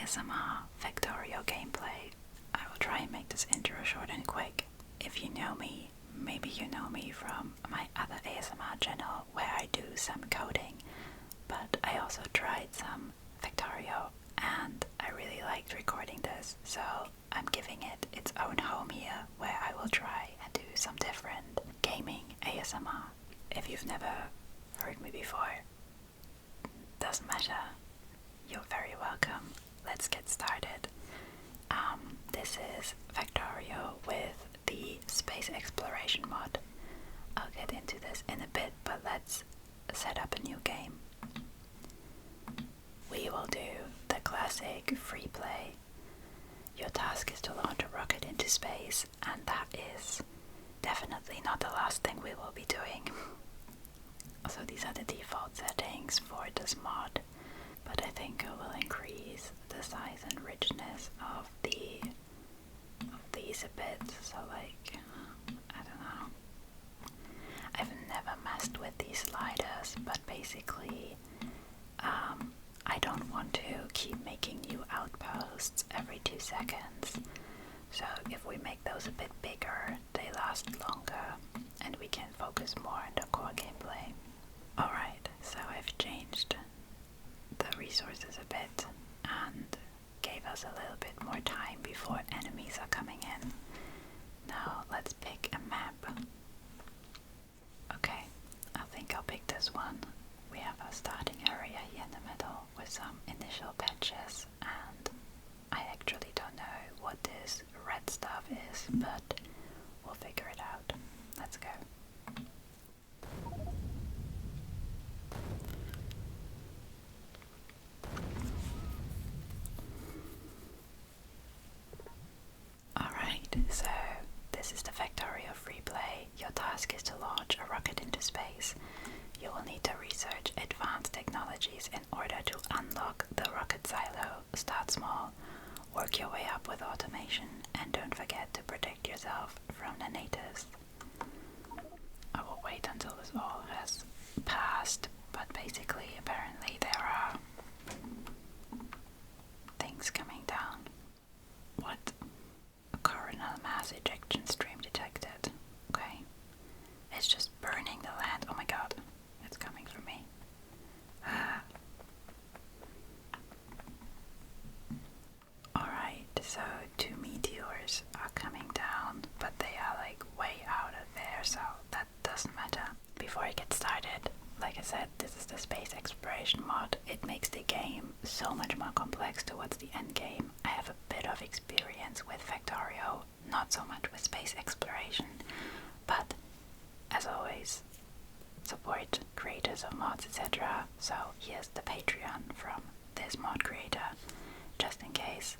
ASMR Factorio gameplay. I will try and make this intro short and quick. If you know me, maybe you know me from my other ASMR channel where I do some coding, but I also tried some Factorio and I really liked recording this, so I'm giving it its own home here where I will try and do some different gaming ASMR. If you've never heard me before, doesn't matter. You're very welcome. Let's get started. This is Factorio with the space exploration mod. I'll get into this in a bit, but let's set up a new game. We will do the classic free play. Your task is to launch a rocket into space, and that is definitely not the last thing we will be doing. So these are the default settings for this mod, but I think I will increase the size and richness of these a bit, so like, I don't know. I've never messed with these sliders, but basically I don't want to keep making new outposts every 2 seconds, so if we make those a bit bigger, they last longer and we can focus more on the core gameplay. Alright, so I've changed the resources a bit and gave us a little bit more time before enemies are coming in. Now let's pick a map. Okay, I think I'll pick this one. We have a starting area here in the middle with some initial patches, and I actually don't know what this red stuff is, but we'll figure it out. Let's go. Alright, so this is the Factorio free play. Your task is to launch a rocket into space. You will need to research advanced technologies in order to unlock the rocket silo. Start small, work your way up with automation, and don't forget to protect yourself from the natives. I will wait until this all has passed, but basically apparently there are things coming down. What? A coronal mass ejection stream detected. Okay. It's just burning the land. Oh my god. It's coming for me. Alright, so 2 meteors are coming down, but they are like way out of there, so that doesn't matter. Before I get started, like I said, this is the space exploration mod. It makes the game so much more complex towards the end game. I have a bit of experience with Factorio, not so much with space exploration, but as always, support creators of mods, etc. So here's the Patreon from this mod creator, just in case.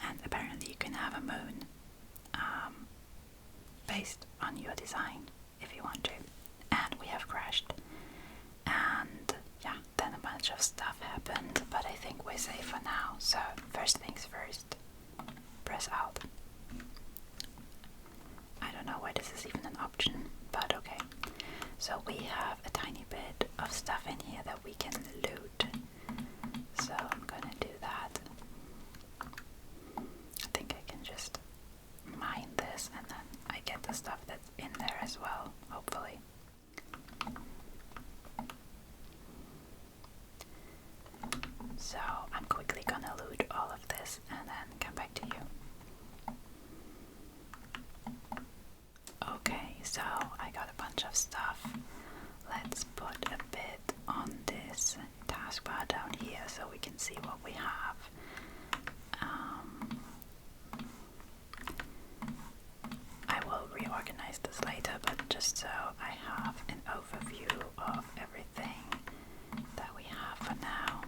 And apparently you can have a moon based on your design if you want to. And we have crashed. And yeah, then a bunch of stuff happened, but I think we're safe for now. So first things first, press Alt. I don't know why this is even an option, but okay. So we have a tiny bit of stuff in here that we can loot. So I'm gonna do that. I think I can just mine this and then I get the stuff that's in there as well, hopefully. So I'm quickly gonna loot all of this and then come back to you. Okay, so I got a bunch of stuff. Let's put a bit on this taskbar down here so we can see what we have. I will reorganize this later, but just so I have an overview of everything that we have for now.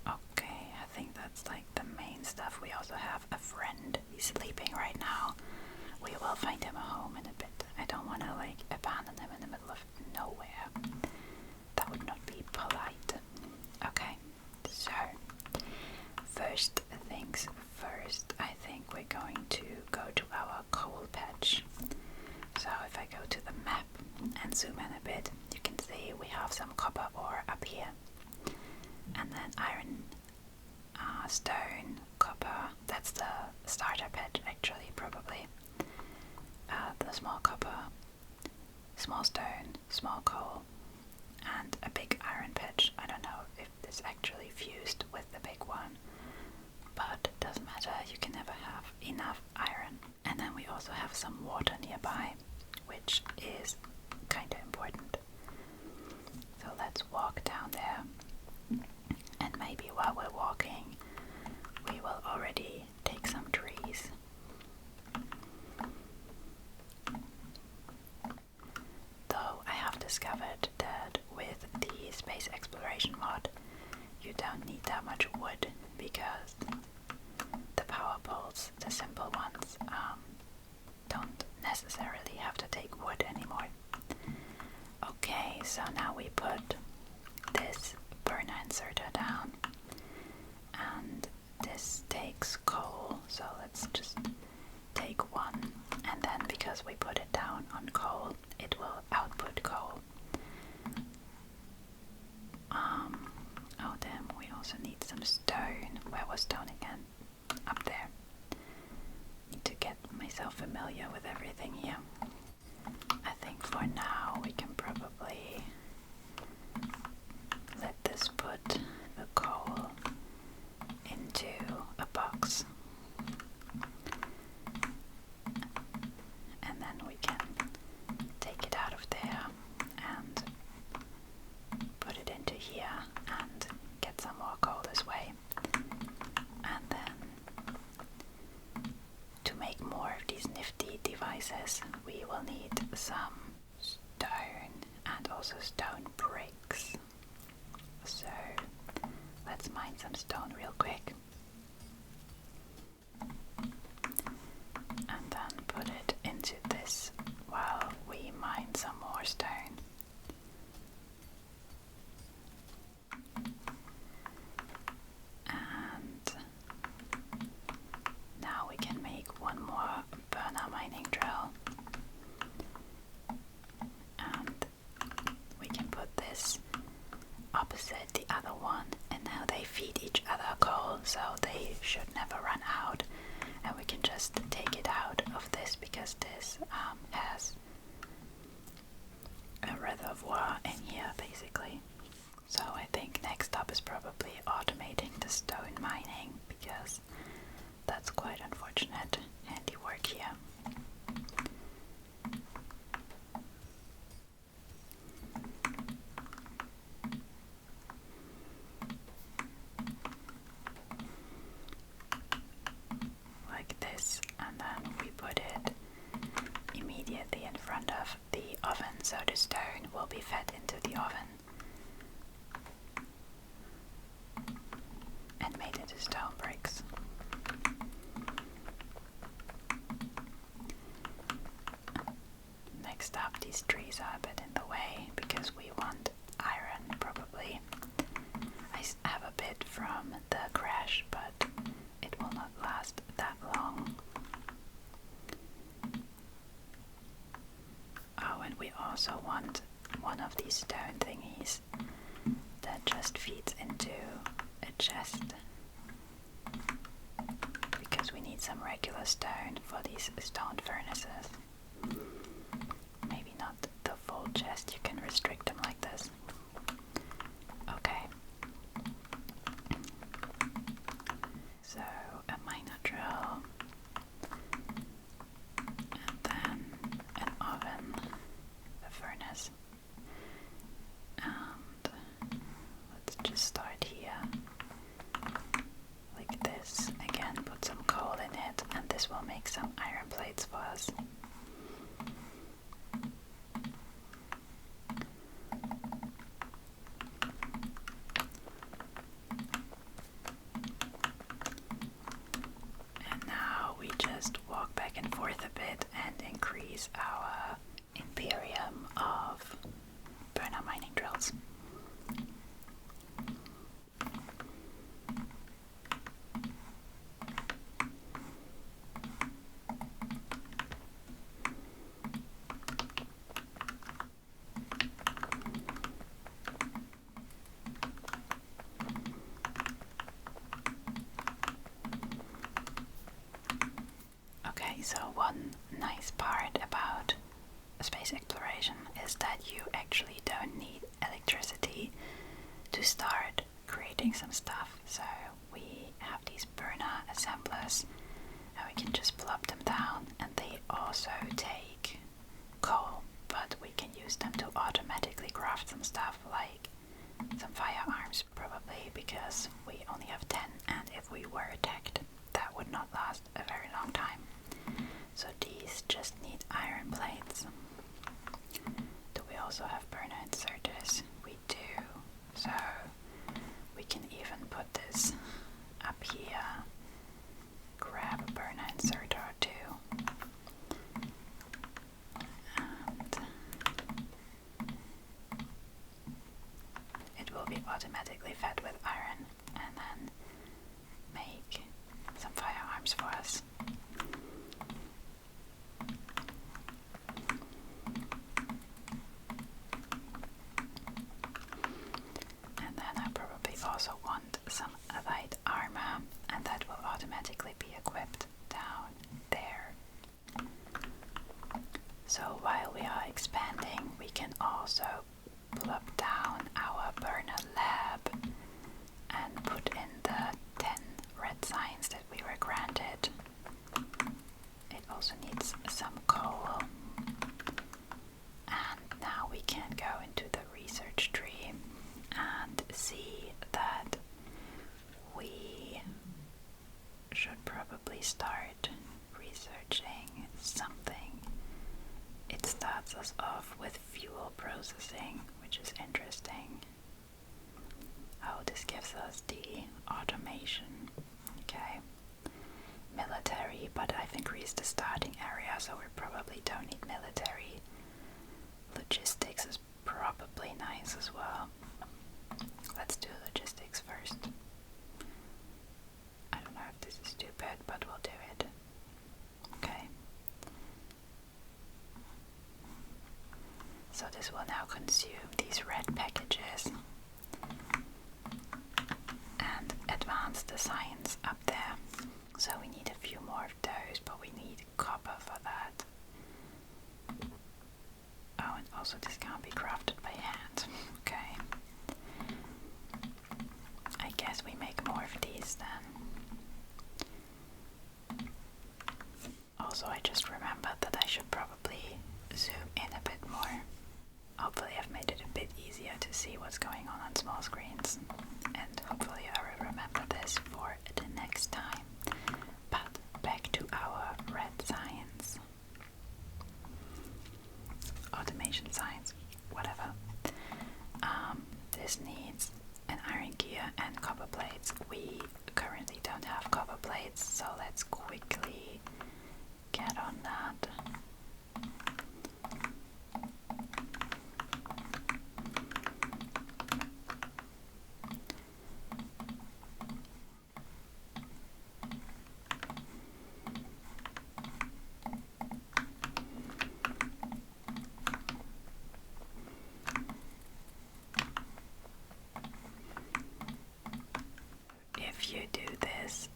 Okay, I think that's like the main stuff. We also have a friend. He's sleeping right now. We will find him a home in a bit. I don't want to like abandon him in the middle of nowhere. That would not be polite. Okay, so first things first, I think we're going to go to our coal patch. So if I go to the map and zoom in a bit, you can see see we have some copper ore up here. And then iron, stone, copper. That's the starter pit actually, probably. The small copper, small stone, small coal, and a big iron pitch. I don't know if this actually fused with the big one, but it doesn't matter, you can never have enough iron. And then we also have some water nearby, which is kind of important. So let's walk down there, and maybe while we're walking we will already take some trees. Though I have discovered that with the space exploration mod you don't need that much wood, because the power poles, the simple ones, don't necessarily have to take wood anymore. Okay, so now we put this burner inserter down, and this takes coal, so let's just take one, and then because we put it down on coal, it will output coal. Oh damn, we also need some stone. Where was stone again? Up there. Need to get myself familiar with everything here. I think for now we can probably let this put the coal into a box, and then we can take it out of there and put it into here and get some more coal this way. And then to make more of these nifty devices we will need some stone and also stone bricks. So let's mine some stone real quick and then put it into this while we mine some more stone. And now we can make one more burner mining drill, and we can put this opposite the other one, and now they feed each other coal, so they should never run out, and we can just take it out of this because this has a reservoir in here basically. So I think next up is probably automating the stone mining, because that's quite unfortunate handiwork here. Like this, and then we put it immediately in front of the oven, so the stone will be fed into the oven and made into stone bricks. Next up, these trees are a bit in the way because we want iron probably. I have a bit from the crash, but it will not last that long. Oh, and we also want one of these stone thingies that just feeds into a chest, because we need some regular stone for these stone furnaces. Maybe not the full chest, you can restrict them like this. Okay. So a miner drill, and then an oven, a furnace, and let's just start here like this. Again, put some coal in it, and this will make some iron plates for us. And now we just walk back and forth a bit and increase our imperium of So one nice part about space exploration is that you actually don't need electricity to start creating some stuff. So we have these burner assemblers and we can just plop them down, and they also take coal, but we can use them to automatically craft some stuff like some firearms probably, because we only have 10, and if we were attacked that would not last a very long time. So these just need iron plates. Do we also have burner inserters? We do. So we can even put this up here, grab a burner inserter or two, and it will be automatically fed with iron, and then make some firearms for us. And then I probably also want some light armor, and that will automatically be equipped down there. So while we are expanding, we can also plop down our burner lab and put in the 10 red signs that we were granted. It also needs some coal. And now we can go into the research tree and see that we should probably start researching something. It starts us off with fuel processing, which is interesting. Oh, this gives us the automation. Okay. Military, but I've increased the starting area, so we probably don't need military. Logistics is probably nice as well. Let's do logistics first. I don't know if this is stupid, but we'll do it. Okay. So this will now consume these red packages and advance the science up there. So we need a few more of those, but we need copper for that. Oh, and also this can't be crafted by hand. Okay. I guess we make more of these then. Also, I just remembered that I should probably zoom in a bit more. Hopefully I've made it a bit easier to see what's going on small screens, and hopefully I will remember this for the next time. But back to our red science. Automation science, whatever. This needs an iron gear and copper plates. We currently don't have copper plates, so let's quickly get on that. If you do this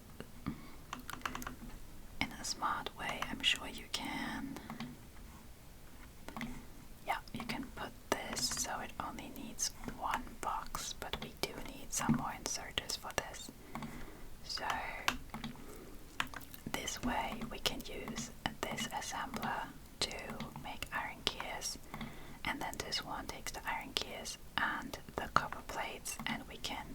in a smart way, I'm sure you can. Yeah, you can put this so it only needs one box, but we do need some more inserters for this. So this way we can use this assembler to make iron gears, and then this one takes the iron gears and the copper plates, and we can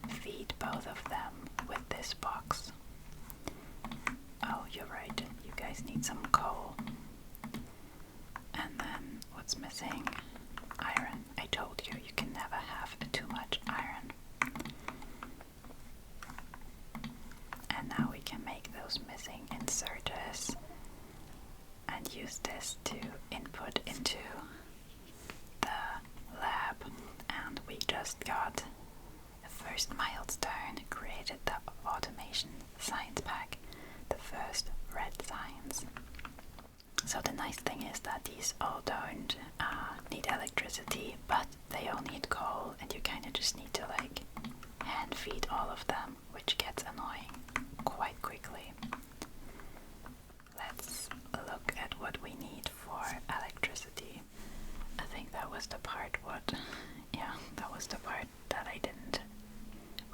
feed both of them with this box. Oh, you're right, you guys need some coal. And then what's missing? Iron. I told you, you can never have too much iron. And now we can make those missing inserters and use this to input into the lab. And we just got the first milestone, created the automation science pack, the first red science. So the nice thing is that these all don't need electricity, but they all need coal, and you kind of just need to like hand feed all of them, which gets annoying quite quickly. let's look at what we need for electricity. I think that was the part that I didn't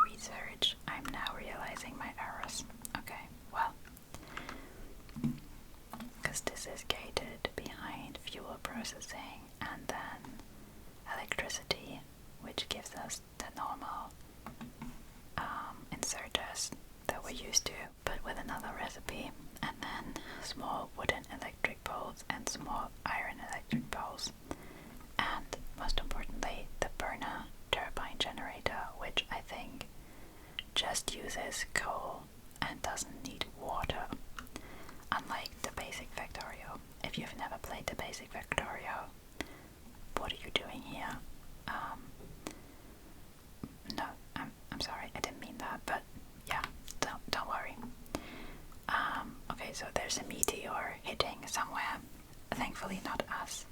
research. I'm now realizing my errors. Okay, well, because this is gated behind fuel processing and then electricity, which gives us the normal inserters that we're used to, but with another recipe, and then small wooden electric poles and small iron electric poles, and most importantly the burner turbine generator, which I think just uses coal and doesn't need water, unlike the basic Factorio. If you've never played the basic Factorio, what are you doing here? No, I'm sorry, I didn't mean that, but yeah, don't worry. Okay, so there's a meteor hitting somewhere. Thankfully not us.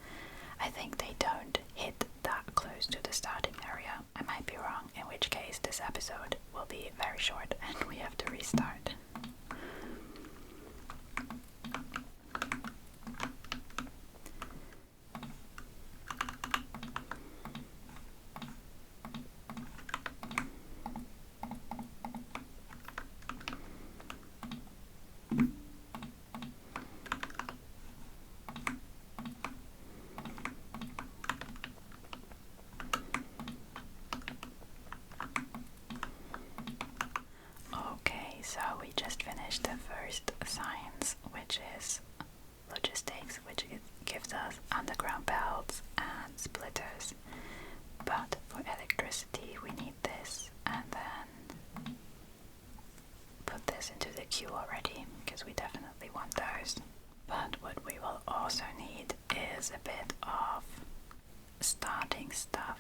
I think they don't hit that close to the starting area. I might be wrong, in which case this episode will be very short and we have to restart. So we just finished the first science, which is logistics, which gives us underground belts and splitters. But for electricity we need this, and then put this into the queue already, because we definitely want those. But what we will also need is a bit of starting stuff.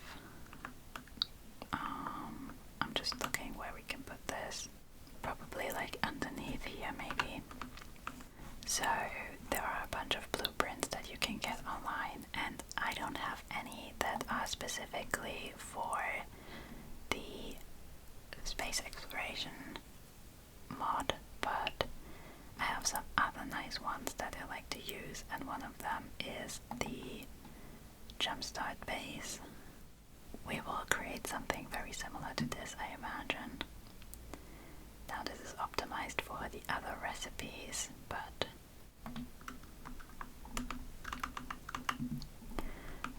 I'm just looking where we can put this. Probably like underneath here maybe. So there are a bunch of blueprints that you can get online, and I don't have any that are specifically for the space exploration mod, but I have some other nice ones that I like to use, and one of them is the jumpstart base. We will create something very similar to this, I imagine. Now this is optimized for the other recipes, but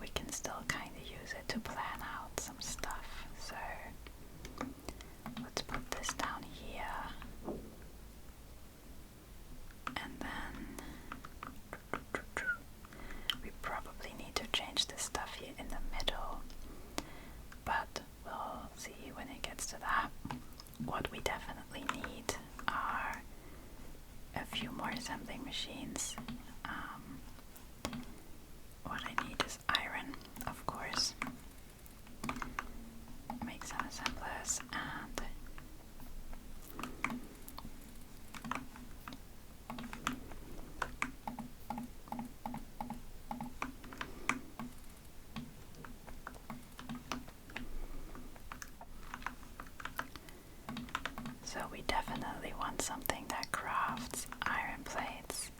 we can still kind of use it to plan out some stuff. So let's put this down here, and then we probably need to change this stuff here in the middle, but we'll see when it gets to that. What we definitely need are a few more assembling machines. What I need is iron, of course. Make some assemblers and so we definitely want something that crafts iron plates.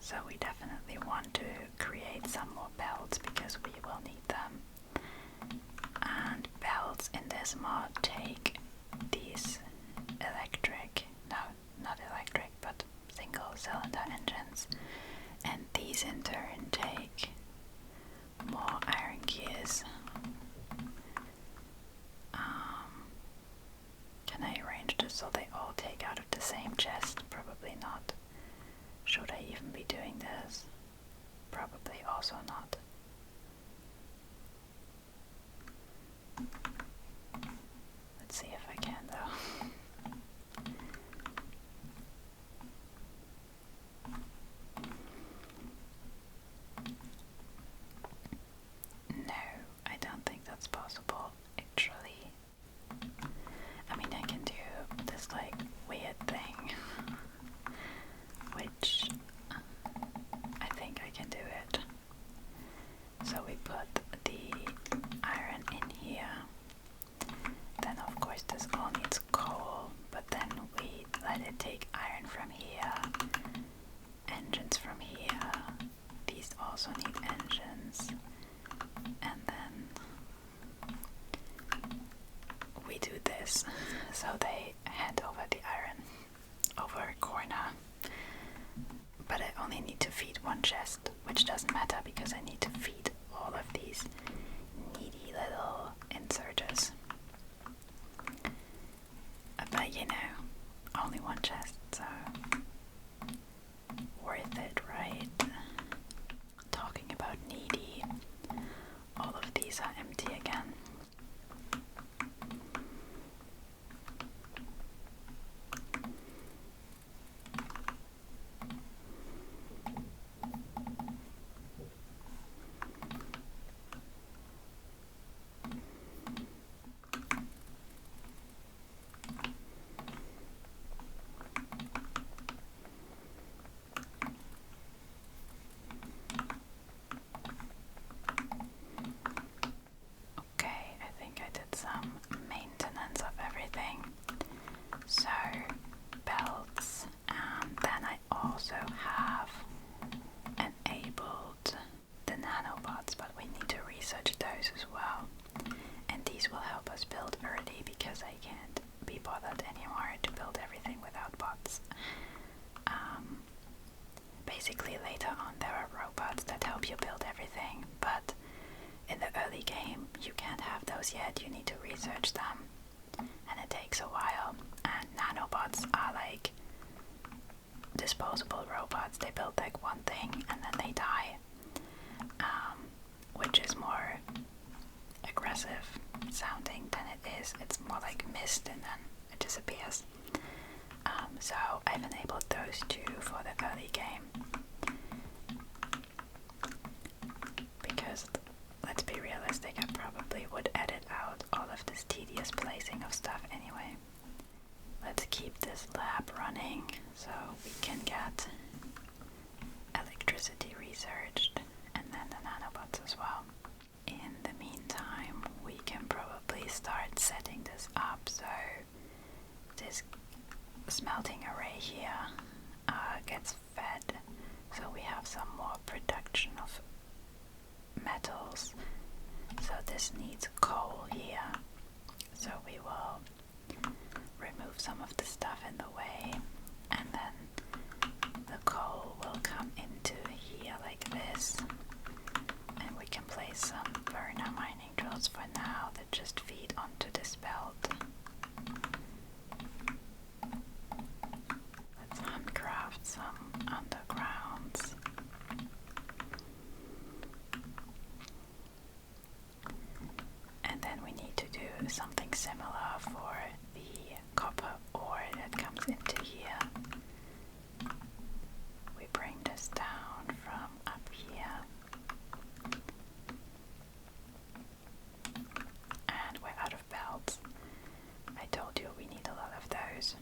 So we definitely want to create some more belts because we will need them. And belts in this mod take these electric, no, not electric, but single cylinder engines. And these in turn take more iron gears. Can I arrange this so they all take out of the same chest? Probably not. Should I even be doing this? Probably also not. Let's see if I can though. No, I don't think that's possible, actually. I mean, I can do this like weird thing, which I think I can do it. also need engines, and then we do this, so they hand over the iron over a corner, but I only need to feed one chest, which doesn't matter because I need to feed all of these needy little inserters. But you know, only one chest, so worth it, right? Talking about needy, all of these are empty again. Some maintenance of everything, so belts, and then I also have enabled the nanobots, but we need to research those as well, and these will help us build early because I can't be bothered anymore to build everything without bots. Basically later on there are robots that help you build everything, but in the early game, you can't have those yet, you need to research them, and it takes a while, and nanobots are like disposable robots. They build like one thing and then they die, which is more aggressive sounding than it is. It's more like mist and then it disappears. So I've enabled those two for the early game, because let's be realistic, I probably would edit out all of this tedious placing of stuff anyway. Let's keep this lab running so we can get electricity researched and then the nanobots as well. In the meantime, we can probably start setting this up so this smelting array here gets fed, so we have some more production of metals. So this needs coal here, so we will remove some of the stuff in the way, and then the coal will come into here like this, and we can place some burner mining drills for now that just feed onto this belt. Let's handcraft some undergrounds. And then we need to do something similar for the copper ore that comes into here. We bring this down from up here, and we're out of belts. I told you we need a lot of those.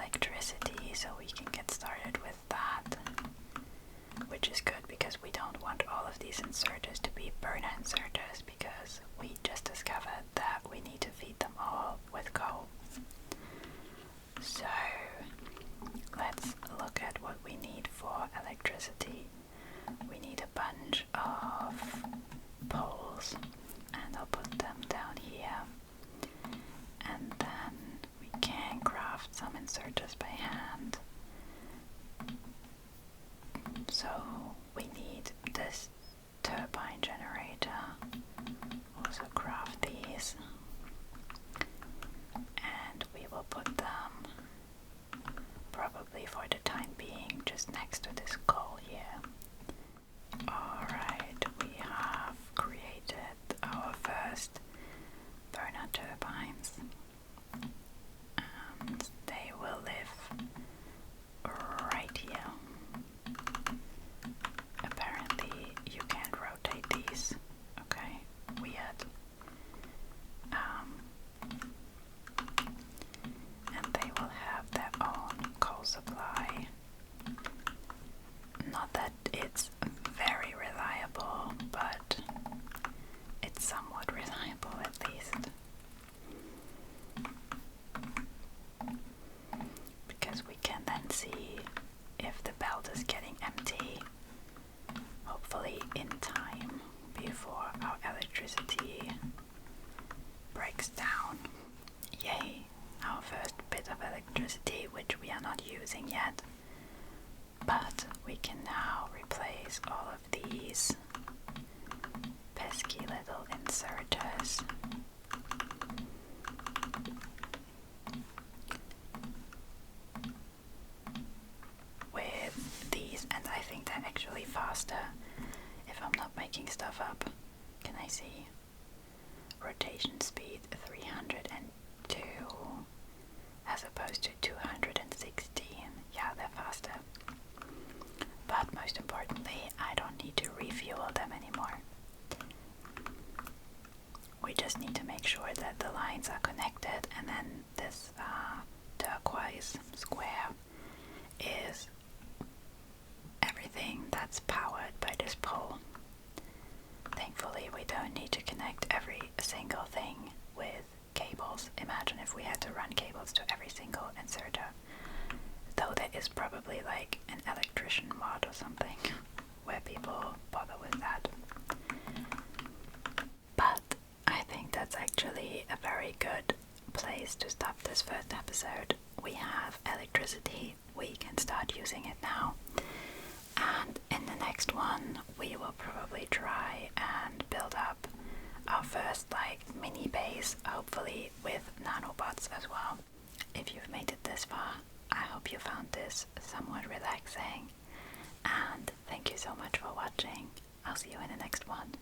Electricity, so we can get started with that, which is good because we don't want all of these inserters to be burner inserters, because we just discovered that we need to feed them all with coal. So let's look at what we need for electricity. We need a bunch of poles, and I'll put them down here, and then we can craft some inserters by hand. So we need this turbine generator, also craft these, and we will put them probably for the time being just next to this coal here. Alright, we have created our first burner turbines, and they will live But we can now replace all of these pesky little inserters with these, and I think they're actually faster if I'm not making stuff up. Can I see? Rotation speed 302 as opposed to 216. Yeah, they're faster. But most importantly, I don't need to refuel them anymore. We just need to make sure that the lines are connected, and then this turquoise square is everything that's powered by this pole. Thankfully, we don't need to connect every single thing with cables. Imagine if we had to run cables to every single inserter. Though there is probably like an electrician mod or something where people bother with that. But I think that's actually a very good place to stop this first episode. We have electricity, we can start using it now. And in the next one, we will probably try and build up our first like mini base, hopefully with nanobots as well. If you've made it this far, I hope you found this somewhat relaxing, and thank you so much for watching. I'll see you in the next one.